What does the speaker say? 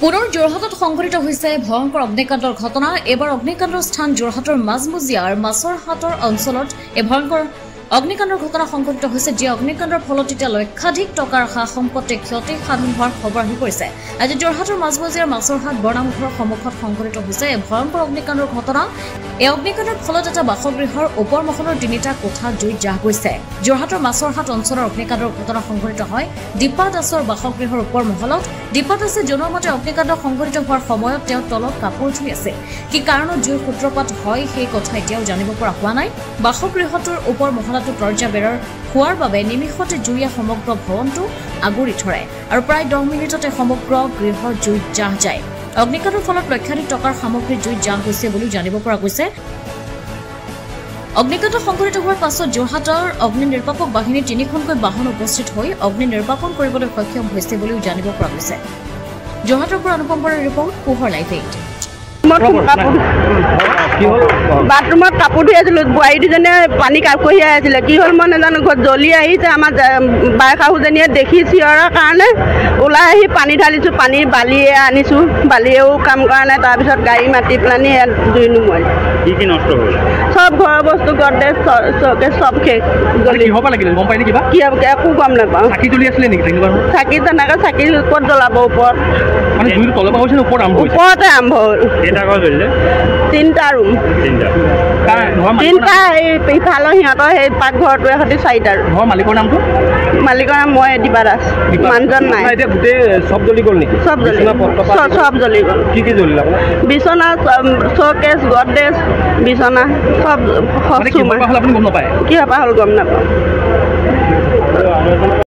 পুনৰ যোৰহাটত সংঘটিত হৈছে ভয়ংকৰ অগ্নিকাণ্ডৰ ঘটনা। এবাৰ অগ্নিকাণ্ডৰ স্থান যোৰহাটৰ মাজমজিয়াৰ মাছৰহাটৰ অঞ্চলত এই ভয়ংকৰ অগ্নিকাণ্ডৰ ঘটনা সংঘটিত হৈছে, যি অগ্নিকাণ্ডৰ ফলত এতিয়া লক্ষাধিক টকাৰ সা সম্পত্তি ক্ষতি সাধন হোৱাৰ খবৰ আহি পৰিছে। আজি যোৰহাটৰ মাজমজিয়াৰ মাছৰহাট বৰনামঘৰৰ সন্মুখত সংঘটিত হৈছে এই ভয়ংকৰ অগ্নিকাণ্ডৰ ঘটনা। এই অগ্নিকাণ্ডৰ ফলত এটা বাসগৃহৰ ওপৰ মহলৰ 3টা কোঠা জুইত জাহ গৈছে। যোৰহাটৰ মাছৰহাট অঞ্চলৰ অগ্নিকাণ্ডৰ ঘটনা সংঘটিত হয় দীপা দাসৰ বাসগৃহৰ ওপৰ মহলত। দীপা দাসে জনোৱা মতে অগ্নিকাণ্ড সংঘটিত হোৱাৰ সময়ত তেওঁ তলত কাপোৰ ধুই আছে। কি কাৰণত জুইৰ সূত্ৰপাত হয় সেই কথা এতিয়াও জানিব পৰা হোৱা নাই। বাসগৃহটোৰ ওপৰ মহলাটো দৰ্জা বেৰৰ হোৱাৰ বাবে নিমিষতে জুইয়ে সমগ্ৰ ভৱনটো আগুৰি ধৰে আৰু প্ৰায় 10 মিনিটতে সমগ্ৰ গৃহৰ জুইত জাহ যায়। অগ্নিকাণ্ডৰ ফলত লক্ষাধিক টকাৰ সামগ্ৰী জুইত জাহ গৈছে বুলি জানিব পৰা গৈছে। অগ্নিকাণ্ড সংঘটিত হোৱাৰ পাছত যোৰহাটৰ অগ্নি নিৰ্বাপক বাহিনীৰ 3খনকৈ বাহন উপস্থিত হৈ অগ্নি নিৰ্বাপন কৰিবলৈ সক্ষম হৈছে বুলিও জানিব পৰা গৈছে। যোৰহাটৰ পৰা অনুপম বৰাৰ ৰিপৰ্ট, পোহৰ লাইভ 8। বাথৰুমত কাপোৰ ধুই আছিলোঁ, বোৱাৰী দুজনীয়ে পানী কঢ়িয়াই আছিলে। কি হ'ল মই নাজানো, ঘৰত জ্বলি আহিছে। আমাৰ বাই শাহুজনীয়ে দেখি চিঞৰাৰ কাৰণে ওলাই আহি পানী ঢালিছোঁ, পানী বালিয়ে আনিছোঁ, বালিয়েও কাম কৰা নাই। তাৰপিছত গাড়ী মাতি পেলানি ইয়াত জুই নুমুৱাই। কি নষ্ট হ'ল? চব ঘৰৰ বস্তু, গডৰেজ, চকেজ চব শেষ। কি একো গম নাপাওঁ। চাকি তেনেকৈ চাকি ক'ত জ্বলাব? ওপৰত ওপৰতে আৰম্ভ হ'ল। 3টা ৰুম, 3টা ইফালৰ সিহঁতৰ সেই পাকঘৰটোৱে সৈতে 4টা ৰুম। মালিকৰ নামটো? মালিকৰ নাম মই দীপা দাস। মানুহজন নাই। চব জ্বলি গ'ল নেকি? চব জ্বলি গ'ল। কি জ্বলিল আপোনাৰ? বিচনা, চকেজ, গডৰেজ, বিচনা চব। আপুনি গম নাপায়? কি হ'ল গম নাপাওঁ।